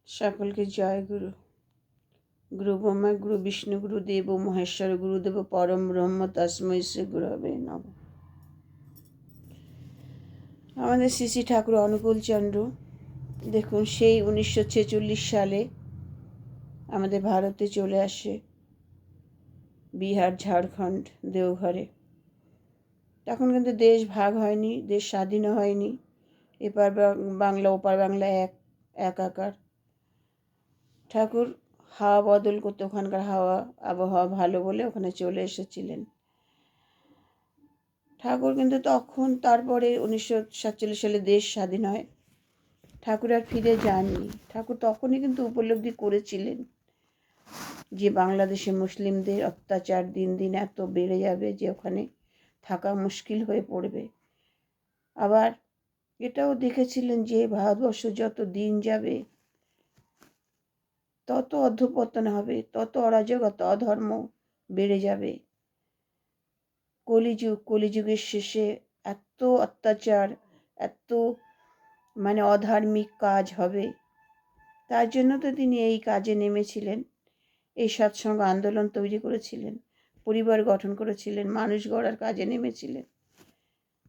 সকলকে জয় গুরু। গুরু ব্রহ্মা, গুরু বিষ্ণু, গুরু দেব মহেশ্বর, গুরুদেব পরম ব্রহ্ম, তস্মৈ শ্রী গুরবে নমঃ। আমাদের শ্রী শ্রী ঠাকুর অনুকূলচন্দ্র দেখুন, সেই 1946 সালে আমাদের ভারতে চলে আসে, বিহার, ঝাড়খণ্ড, দেওঘরে। তখন কিন্তু দেশ ভাগ হয়নি, দেশ স্বাধীনও হয়নি। এপার বাংলা ওপার বাংলা একাকার। ঠাকুর হাওয়া বদল করতে, ওখানকার আবহাওয়া ভালো বলে ওখানে চলে এসেছিলেন ঠাকুর। কিন্তু তখন তারপরে 1947 সালে দেশ স্বাধীন হয়, ঠাকুর আর ফিরে যাননি। ঠাকুর তখনই কিন্তু উপলব্ধি করেছিলেন যে বাংলাদেশে মুসলিমদের অত্যাচার দিন দিন এত বেড়ে যাবে যে ওখানে থাকা মুশকিল হয়ে পড়বে। আবার এটাও দেখেছিলেন যে ভারতবর্ষ যত দিন যাবে তত অধঃপতন হবে, তত অরাজকতা, অধর্ম বেড়ে যাবে। কলিযুগের শেষে এত অত্যাচার, এত অধার্মিক কাজ হবে। তার জন্য তো তিনি এই কাজে নেমেছিলেন, এই সৎসঙ্গ আন্দোলন তৈরি করেছিলেন, পরিবার গঠন করেছিলেন, মানুষ গড়ার কাজে নেমেছিলেন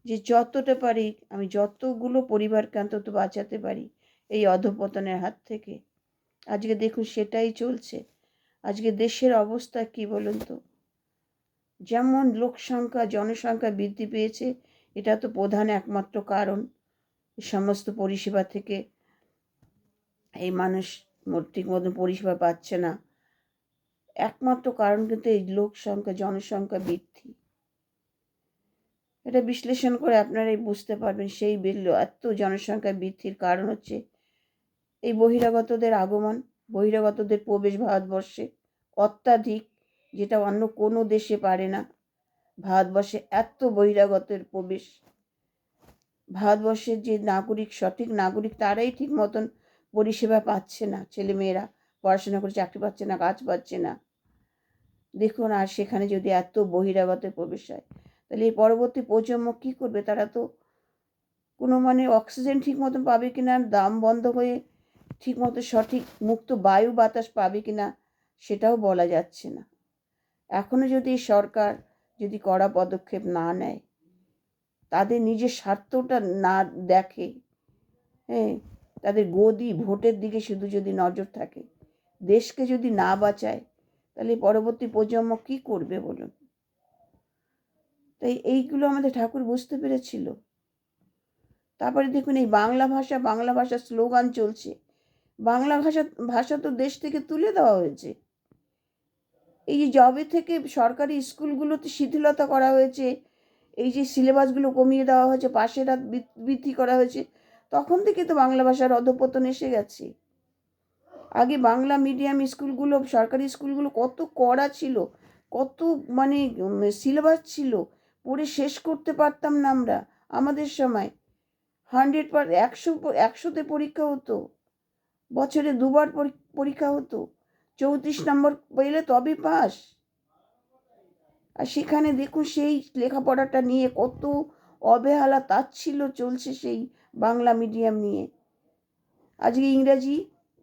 যে যতটা পারি আমি যতগুলো পরিবারকে অন্তত বাঁচাতে পারি এই অধঃপতনের হাত থেকে। আজকে দেখুন সেটাই চলছে। আজকে দেশের অবস্থা কি বলুন তো? যেমন জনসংখ্যা বৃদ্ধি পেয়েছে, এটা তো প্রধান একমাত্র কারণ। সমস্ত পরিষেবা থেকে এই মানুষ ঠিক মতন পরিষেবা পাচ্ছে না, একমাত্র কারণ কিন্তু এই জনসংখ্যা বৃদ্ধি। এটা বিশ্লেষণ করে আপনারাই বুঝতে পারবেন। সেই এত জনসংখ্যা বৃদ্ধির কারণ হচ্ছে এই বহিরাগতদের আগমন, বহিরাগতদের প্রবেশ ভারতবর্ষে অত্যাধিক, যেটা অন্য কোনো দেশে পারে না। ভারতবর্ষে এত বহিরাগতের প্রবেশ। ভারতবর্ষের যে সঠিক নাগরিক তারাই ঠিক মতন পরিষেবা পাচ্ছে না। ছেলেমেয়েরা পড়াশোনা করে চাকরি পাচ্ছে না, কাজ পাচ্ছে না। দেখুন, আর সেখানে যদি এত বহিরাগতের প্রবেশ হয় তাহলে এই পরবর্তী প্রজন্ম কী করবে? তারা তো কোনো অক্সিজেন ঠিক মতন পাবে কিনা, দাম বন্ধ হয়ে ঠিক মতো সঠিক মুক্ত বায়ু বাতাস পাবে কিনা সেটাও বলা যাচ্ছে না। এখনো যদি সরকার যদি কড়া পদক্ষেপ না নেয়, তাদের নিজের স্বার্থটা না দেখে, তাদের ভোটের দিকে শুধু যদি নজর থাকে, দেশকে যদি না বাঁচায়, তাহলে পরবর্তী প্রজন্ম কি করবে বলুন? তাই এইগুলো আমাদের ঠাকুর বুঝতে পেরেছিল। তারপরে দেখুন, এই বাংলা ভাষা স্লোগান চলছে। বাংলা ভাষা তো দেশ থেকে তুলে দেওয়া হয়েছে। এই যে জবে থেকে সরকারি স্কুলগুলোতে শিথিলতা করা হয়েছে, এই যে সিলেবাসগুলো কমিয়ে দেওয়া হয়েছে, পাশের হাত বৃদ্ধি করা হয়েছে, তখন থেকে তো বাংলা ভাষার অধঃপতন এসে গেছে। আগে বাংলা মিডিয়াম স্কুলগুলো, সরকারি স্কুলগুলো কত কড়া ছিল, কত সিলেবাস ছিল, পড়ে শেষ করতে পারতাম না আমরা। আমাদের সময় 100তে পরীক্ষা হতো, বছরে 2বার পরীক্ষা হতো, 34 নম্বর পেলে তবে পাস। আর সেখানে দেখুন সেই লেখাপড়াটা নিয়ে কত অবহেলা, তাচ্ছিল্য চলছে সেই বাংলা মিডিয়াম নিয়ে। আজকে ইংরাজি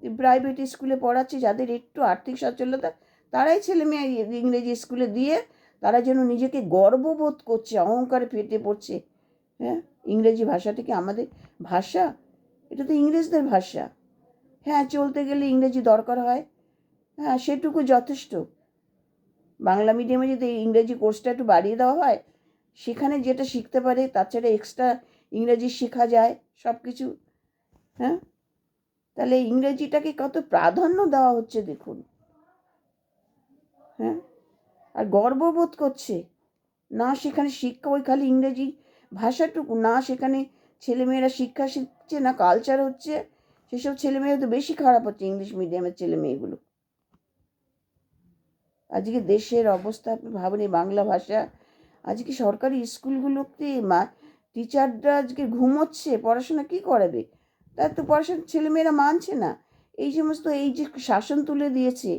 প্রাইভেট স্কুলে পড়াচ্ছে, যাদের একটু আর্থিক সচ্ছলতা তারাই ছেলে মেয়ে ইংরেজি স্কুলে দিয়ে তারা যেন নিজেকে গর্ববোধ করছে, অহংকারে ফেটে পড়ছে। হ্যাঁ, ইংরেজি ভাষাটা কি আমাদের ভাষা? এটা তো ইংরেজদের ভাষা। হ্যাঁ, চলতে গেলে ইংরেজি দরকার হয়, হ্যাঁ সেটুকু যথেষ্ট। বাংলা মিডিয়ামে যদি ইংরেজি কোর্সটা একটু বাড়িয়ে দেওয়া হয়, সেখানে যেটা শিখতে পারে তাছাড়া এক্সট্রা ইংরেজি শেখা যায় সব কিছু। হ্যাঁ, তাহলে ইংরেজিটাকে কত প্রাধান্য দেওয়া হচ্ছে দেখুন। হ্যাঁ, আর গর্ববোধ করছে না, সেখানে শিক্ষা ওই খালি ইংরেজি ভাষাটুকু না, সেখানে ছেলেমেয়েরা শিক্ষা শিখছে না, কালচার হচ্ছে। সেসব ছেলেমেয়েরা তো বেশি খারাপ হচ্ছে, ইংলিশ মিডিয়ামের ছেলেমেয়েগুলো। আজকে দেশের অবস্থা আপনি ভাবেন, বাংলা ভাষা আজকে সরকারি স্কুলগুলোতে টিচাররা আজকে ঘুমোচ্ছে, পড়াশোনা কি করাবে? তার তো পড়াশোনা ছেলেমেয়েরা মানছে না। এই সমস্ত এই যে শাসন তুলে দিয়েছে,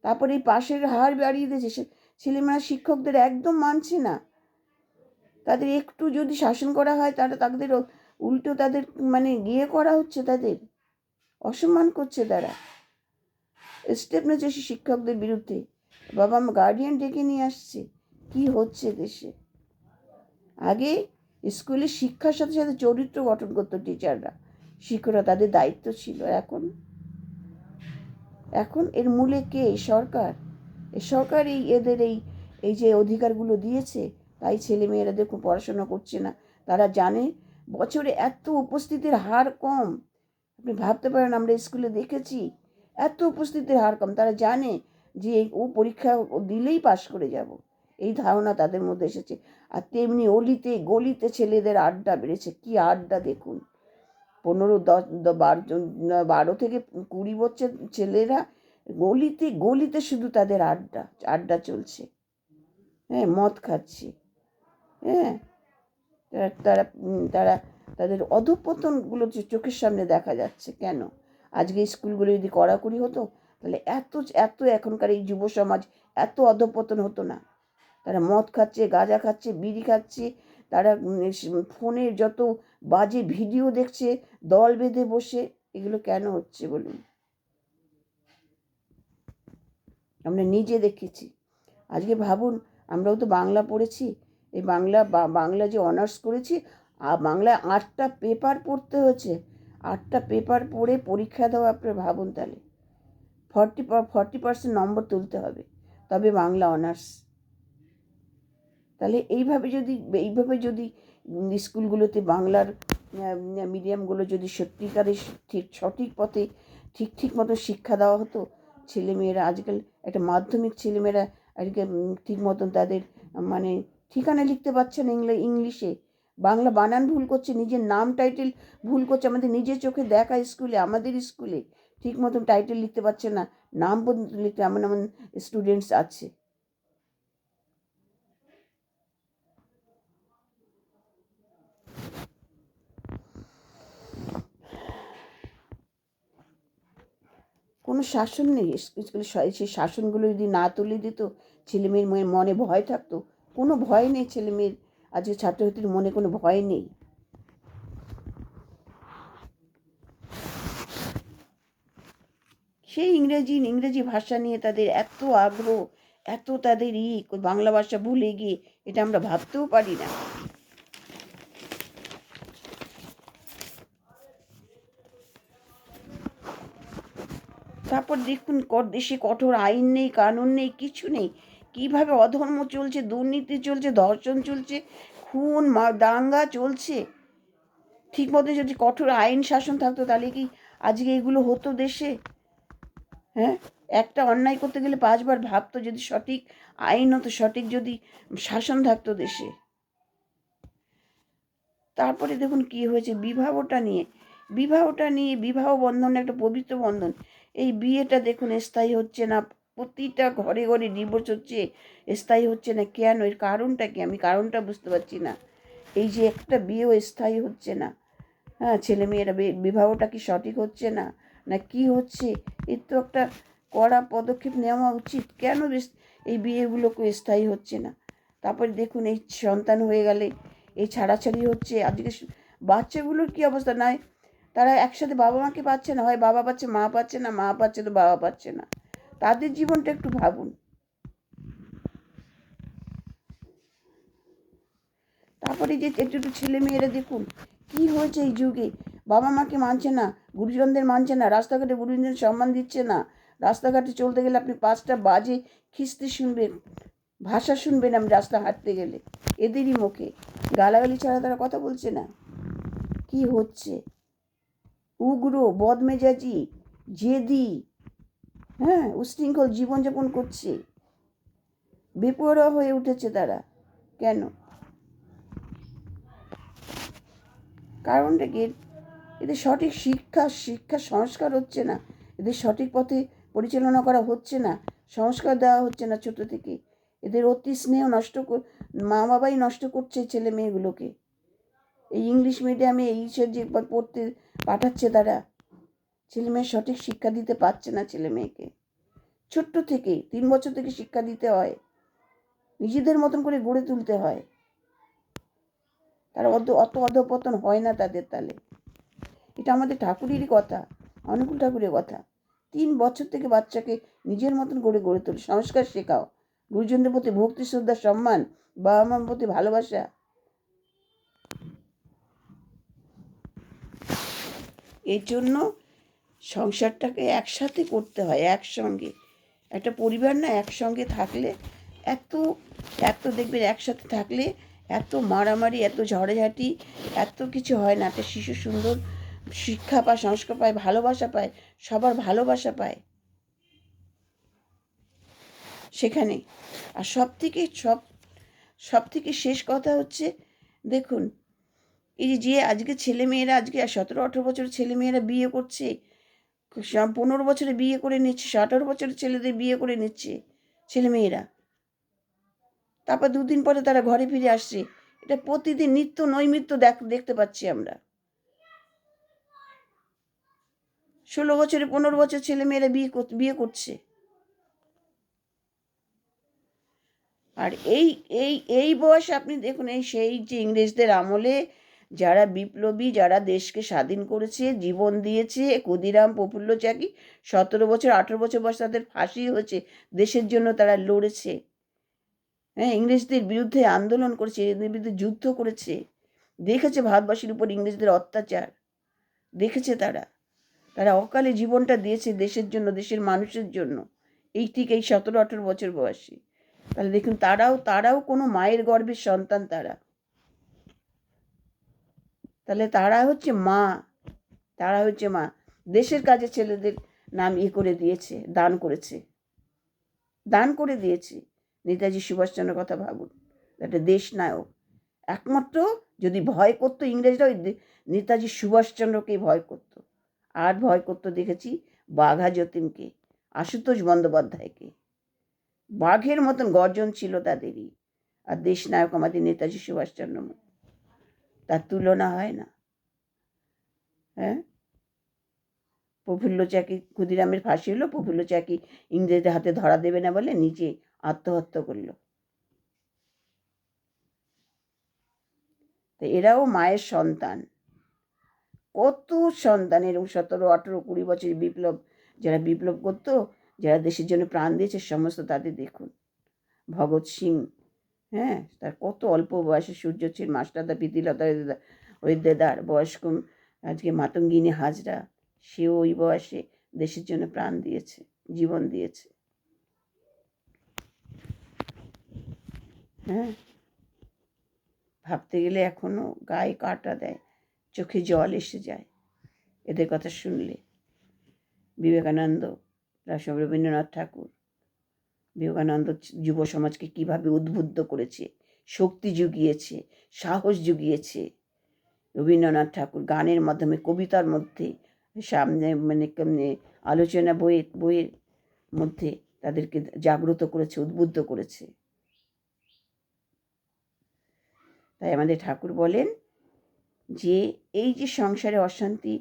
তারপরে এই পাশের হার বাড়িয়ে দিয়েছে, ছেলেমেয়েরা শিক্ষকদের একদম মানছে না। তাদের একটু যদি শাসন করা হয় তাদের উল্টো তাদের করা হচ্ছে তাদের। অসম্মান করছে তারা, স্টেপ নিচ্ছে শিক্ষকদের বিরুদ্ধে, বাবা মা গার্ডিয়ান ডেকে নিয়ে আসছে। কি হচ্ছে দেশে? আগে স্কুলে শিক্ষার সাথে সাথে চরিত্র গঠন করতো টিচাররা, শিক্ষকরা, তাদের দায়িত্ব ছিল। এখন এর মূলে কে? সরকার। এই সরকার এদের এই যে অধিকারগুলো দিয়েছে, তাই ছেলেমেয়েরা দেখো পড়াশোনা করছে না। তারা জানে বছরে এত উপস্থিতির হার কম, আপনি ভাবতে পারেন, আমরা স্কুলে দেখেছি এত উপস্থিতির হার কম। তারা জানে যে ও পরীক্ষা দিলেই পাশ করে যাব, এই ধারণা তাদের মধ্যে এসেছে। আর তেমনি অলিতে গলিতে ছেলেদের আড্ডা বেড়েছে। কি আড্ডা দেখুন! 12 থেকে 20 বছর ছেলেরা গলিতে গলিতে শুধু তাদের আড্ডা চলছে। হ্যাঁ, মদ খাচ্ছে। হ্যাঁ, তারা তারা তাদের অধঃপতনগুলো চোখের সামনে দেখা যাচ্ছে। কেন? আজকে স্কুলগুলো যদি কড়াকড়ি হতো, তাহলে এত এত এখনকার এই যুব সমাজ এত অধঃপতন হতো না। তারা মদ খাচ্ছে, গাঁজা খাচ্ছে, বিড়ি খাচ্ছে, তারা ফোনের যত বাজে ভিডিও দেখছে দল বেঁধে বসে। এগুলো কেন হচ্ছে বলুন? আমরা নিজে দেখেছি। আজকে ভাবুন, আমরাও তো বাংলা পড়েছি, এই বাংলা যে অনার্স করেছি, বাংলায় 8টা পেপার পড়তে হয়েছে। 8টা পেপার পড়ে পরীক্ষা দেওয়া, আপনারা ভাবুন তাহলে 40% নম্বর তুলতে হবে, তবে বাংলা অনার্স। তাহলে এইভাবে যদি স্কুলগুলোতে বাংলার মিডিয়ামগুলো যদি সত্যিকারে সঠিক পথে ঠিক মতো শিক্ষা দেওয়া হতো, ছেলেমেয়েরা আজকাল একটা মাধ্যমিক ছেলেমেয়েরা আজকে ঠিক মতন তাদের মানে ঠিকানা লিখতে পারছে না ইংলিশে, বাংলা বানান ভুল করছে, নিজের নাম টাইটেল ভুল করছে। আমাদের নিজের চোখে দেখা স্কুলে, আমাদের স্কুলে ঠিক মতন টাইটেল লিখতে পারছে না, নাম পর্যন্ত লিখতে এমন স্টুডেন্টস আছে। কোনো শাসন নেই স্কুলে। সেই শাসনগুলো যদি না তুলে দিত, ছেলেমেয়ের মনে ভয় থাকতো। কোনো ভয় নেই ছেলেমেয়ের, আজকে ছাত্রছাত্রীর মনে কোনো ভয় নেই। সেই ইংরেজি ভাষা নিয়ে তাদের এত আগ্রহ, এত তাদের বাংলা ভাষা ভুলে গিয়ে, এটা আমরা ভাবতেও পারি না। তারপর দেখুন, দেশে কঠোর আইন নেই, কানুন নেই, কিছু নেই। কিভাবে অধর্ম চলছে, দুর্নীতি চলছে, ধর্ষণ চলছে, খুন দাঙ্গা চলছে। ঠিক মতো যদি কঠোর আইন শাসন থাকতো, তাহলে কি আজকে এগুলো হতো দেশে? হ্যাঁ, একটা অন্যায় করতে গেলে 5বার ভাবতো, যদি সঠিক আইন হতো, সঠিক যদি শাসন থাকতো দেশে। তারপরে দেখুন কি হয়েছে বিবাহ বন্ধন একটা পবিত্র বন্ধন, এই বিয়েটা দেখুন স্থায়ী হচ্ছে না। প্রতিটা ঘরে ঘরে ডিভোর্স হচ্ছে, স্থায়ী হচ্ছে না। কেন? এর কারণটা কি? আমি কারণটা বুঝতে পারছি না। এই যে একটা বিয়েও স্থায়ী হচ্ছে না, হ্যাঁ, ছেলেমেয়েরা বিবাহটা কি সঠিক হচ্ছে না, না কি হচ্ছে? এর তো একটা কড়া পদক্ষেপ নেওয়া উচিত। কেন এই বিয়েগুলোকে স্থায়ী হচ্ছে না? তারপরে দেখুন, এই সন্তান হয়ে গেলে এই ছাড়াছাড়ি হচ্ছে। আজকে বাচ্চাগুলোর কি অবস্থা, নয় তারা একসাথে বাবা মাকে পাচ্ছে না, হয় বাবা পাচ্ছে, মা পাচ্ছে না, মা পাচ্ছে তো বাবা পাচ্ছে না। তাদের জীবনটা একটু ভাবুন। তারপরে যে একটু ছেলেমেয়েরা দেখুন কি হয়েছে এই যুগে, বাবা মাকে মানছে না, গুরুজনদের মানছে না, রাস্তাঘাটে গুরুজনদের সম্মান দিচ্ছে না। রাস্তাঘাটে চলতে গেলে আপনি 5টা বাজে খিস্তি শুনবেন, ভাষা শুনবেন আমি রাস্তা হাঁটতে গেলে, এদেরই মুখে গালাগালি ছাড়া তারা কথা বলছে না। কি হচ্ছে? উগ্র, বদমেজাজি, জেদি, হ্যাঁ, উশৃঙ্খল জীবনযাপন করছে, বেপরোয়া হয়ে উঠেছে তারা। কেন? কারণটা কি? এদের সঠিক শিক্ষা সংস্কার হচ্ছে না, এদের সঠিক পথে পরিচালনা করা হচ্ছে না, সংস্কার দেওয়া হচ্ছে না ছোট থেকে। এদের অতি স্নেহ মা বাবাই নষ্ট করছে ছেলে মেয়েগুলোকে। এই ইংলিশ মিডিয়ামে এইসব যে পড়তে পাঠাচ্ছে, তারা ছেলে মেয়ের সঠিক শিক্ষা দিতে পারছে না। ছেলে মেয়েকে ছোট্ট থেকে 3 বছর থেকে শিক্ষা দিতে হয়, নিজেদের মতন করে গড়ে তুলতে হয়। তারা অত অধপতন হয় না তাদের। তাহলে এটা আমাদের ঠাকুরেরই কথা। অনুকূল ঠাকুরের কথা। 3 বছর থেকে বাচ্চাকে নিজের মতন করে গড়ে তোলো, সংস্কার শেখাও, গুরুজনদের প্রতি ভক্তি শ্রদ্ধা সম্মান, বাবা মার প্রতি ভালোবাসা। এই জন্য সংসারটাকে একসাথে করতে হয়, একসঙ্গে। একটা পরিবার না একসঙ্গে থাকলে এত এত দেখবেন, একসাথে থাকলে এত মারামারি, এত ঝড়াঝাটি, এত কিছু হয় না। একটা শিশু সুন্দর শিক্ষা পায়, সংস্কার পায়, ভালোবাসা পায়, সবার ভালোবাসা পায় সেখানে। আর সব থেকে শেষ কথা হচ্ছে, দেখুন এই যে আজকে ছেলেমেয়েরা, আজকে 17-18 বছরের ছেলেমেয়েরা বিয়ে করছে, 15 বছরে বিয়ে করে নিচ্ছে, 18 বছরের ছেলেদের বিয়ে করে নিচ্ছে ছেলেমেয়েরা, তারপর 2 দিন পরে তারা ঘরে ফিরে আসছে। এটা প্রতিদিন নিত্য নৈমিত্য দেখতে পাচ্ছি আমরা। 16 বছরে 15 বছর ছেলেমেয়েরা বিয়ে করছে। আর এই এই এই বয়সে আপনি দেখুন, সেই যে ইংরেজদের আমলে যারা বিপ্লবী, যারা দেশকে স্বাধীন করেছে, জীবন দিয়েছে, ক্ষুদিরাম, প্রফুল্ল চাকি, 17 বছর 18 বছর বয়সে তাদের ফাঁসি হয়েছে, দেশের জন্য তারা লড়েছে। হ্যাঁ, ইংরেজদের বিরুদ্ধে আন্দোলন করেছে, এদের বিরুদ্ধে যুদ্ধ করেছে, দেখেছে ভারতবাসীর উপর ইংরেজদের অত্যাচার, দেখেছে তারা অকালে জীবনটা দিয়েছে দেশের জন্য, দেশের মানুষের জন্য। এই ঠিক এই 17-18 বছর বয়সী। তাহলে দেখুন, তারাও কোনো মায়ের গর্ভের সন্তান। তাহলে তারা হচ্ছে মা। দেশের কাজে ছেলেদের নাম করে দিয়েছে, দান করে দিয়েছে। নেতাজি সুভাষচন্দ্রের কথা ভাবুন, একটা দেশ নায়ক। একমাত্র যদি ভয় করতো ইংরেজরা, ওই নেতাজি সুভাষচন্দ্রকেই ভয় করতো। আর ভয় করতো দেখেছি বাঘা যতীনকে, আশুতোষ বন্দ্যোপাধ্যায়কে। বাঘের মতন গর্জন ছিল তাদেরই। আর দেশ নায়ক আমাদের নেতাজি সুভাষচন্দ্র, তার তুলনা হয় না। হ্যাঁ, প্রফুল্ল চাকি, ক্ষুদিরামের ফাঁসি হলো, প্রফুল্ল চাকি ইংরেজদের হাতে ধরা দেবে না বলে নিজে আত্মহত্যা করলো। তো এরাও মায়ের সন্তান। কত সন্তান এরকম 17, 18, 20 বছর যারা বিপ্লব করতো, যারা দেশের জন্য প্রাণ দিয়েছে, সমস্ত তাদের দেখুন। ভগৎ সিং, হ্যাঁ, তার কত অল্প বয়সে, সূর্য সিং, মাস্টারদা, প্রীতিলতা ওয়েদেদার, বয়স্ক আজকে মাতঙ্গিনী হাজরা, সেও ওই বয়সে দেশের জন্য প্রাণ দিয়েছে, জীবন দিয়েছে। হ্যাঁ, ভাবতে গেলে এখনো গায়ে কাঁটা দেয়, চোখে জল এসে যায় এদের কথা শুনলে। বিবেকানন্দ, রবীন্দ্রনাথ ঠাকুর, বিবেকানন্দ যুব সমাজকে কিভাবে উদ্বুদ্ধ করেছে, শক্তি জুগিয়েছে, সাহস জুগিয়েছে। রবীন্দ্রনাথ ঠাকুর গানের মাধ্যমে, কবিতার মধ্যে, সামনে আলোচনা বইয়ের মধ্যে তাদেরকে জাগ্রত করেছে, উদ্বুদ্ধ করেছে। তাই আমাদের ঠাকুর বলেন যে এই যে সংসারে অশান্তি,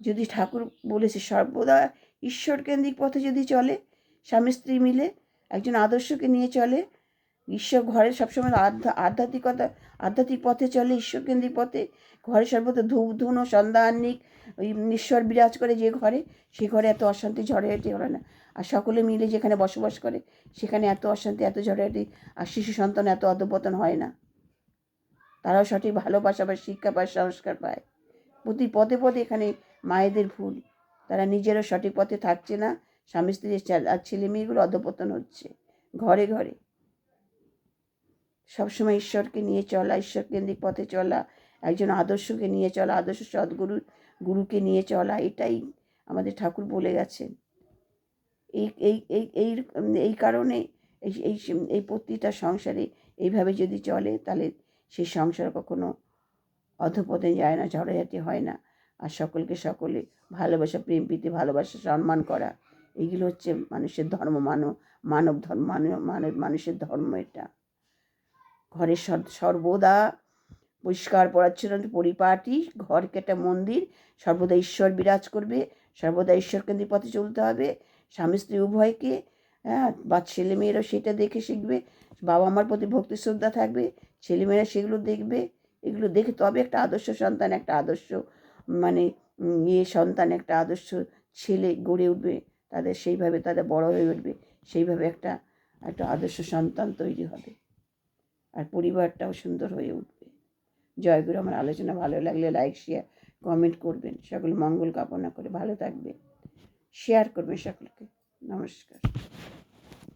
যদি ঠাকুর বলেছে সর্বদা ঈশ্বরকেন্দ্রিক পথে যদি চলে, স্বামী স্ত্রী মিলে একজন আদর্শকে নিয়ে চলে, ঈশ্বর ঘরে সবসময় আধ্যাত্মিক পথে চলে, ঈশ্বরকেন্দ্রিক পথে, ঘরে সর্বদা ধূপ ধুনো সন্ধ্যান্নিক ওই ঈশ্বর বিরাজ করে যে ঘরে, সে ঘরে এত অশান্তি ঝড়াঝাটি হয় না। আর সকলে মিলে যেখানে বসবাস করে সেখানে এত অশান্তি, এত ঝড়াঝাটি, আর শিশু সন্তান এত অধঃপতন হয় না। তারাও সঠিক ভালোবাসা বা শিক্ষা পায়, সংস্কার পায়। প্রতি পদে পদে এখানে মায়েদের ভুল, তারা নিজেরও সঠিক পথে থাকছে না, স্বামী স্ত্রী আর ছেলে মেয়েগুলো অধঃপতন হচ্ছে ঘরে ঘরে। সবসময় ঈশ্বরকে নিয়ে চলা, ঈশ্বরকেন্দ্রিক পথে চলা, একজন আদর্শকে নিয়ে চলা, আদর্শ গুরুকে নিয়ে চলা, এটাই আমাদের ঠাকুর বলে গেছেন। এই এই এই এই এই কারণে এই প্রতিটা সংসারে এইভাবে যদি চলে, তাহলে সেই সংসার কখনো অধঃপতনে যায় না, ঝড়াঝাটি হয় না। আর সকলে ভালোবাসা, প্রেম প্রীতি, ভালোবাসা, সম্মান করা, এগুলো হচ্ছে মানুষের ধর্ম, মানব ধর্ম, মানুষের ধর্ম। এটা ঘরের সর্বদা পরিষ্কার পরিচ্ছন্ন পরিপাটি, ঘরকে একটা মন্দির, সর্বদা ঈশ্বর বিরাজ করবে, সর্বদা ঈশ্বরকেন্দ্রিক পথে চলতে হবে। স্বামী স্ত্রী উভয়কে, হ্যাঁ, বা ছেলেমেয়েরাও সেটা দেখে শিখবে, বাবা মার প্রতি ভক্তি শ্রদ্ধা থাকবে, ছেলেমেয়েরা সেগুলো দেখবে। এগুলো দেখে তবে একটা আদর্শ সন্তান, একটা আদর্শ সন্তান, একটা আদর্শ ছেলে গড়ে উঠবে, তাদের সেইভাবে তাদের বড় হয়ে উঠবে, সেইভাবে একটা একটা আদর্শ সন্তান তৈরি হবে, আর পরিবারটাও সুন্দর হয়ে উঠবে। জয়গুরু। আমার আলোচনা ভালো লাগলে লাইক শেয়ার কমেন্ট করবেন। সকল মঙ্গল কামনা করে ভালো থাকবেন, শেয়ার করবেন সকলকে। নমস্কার।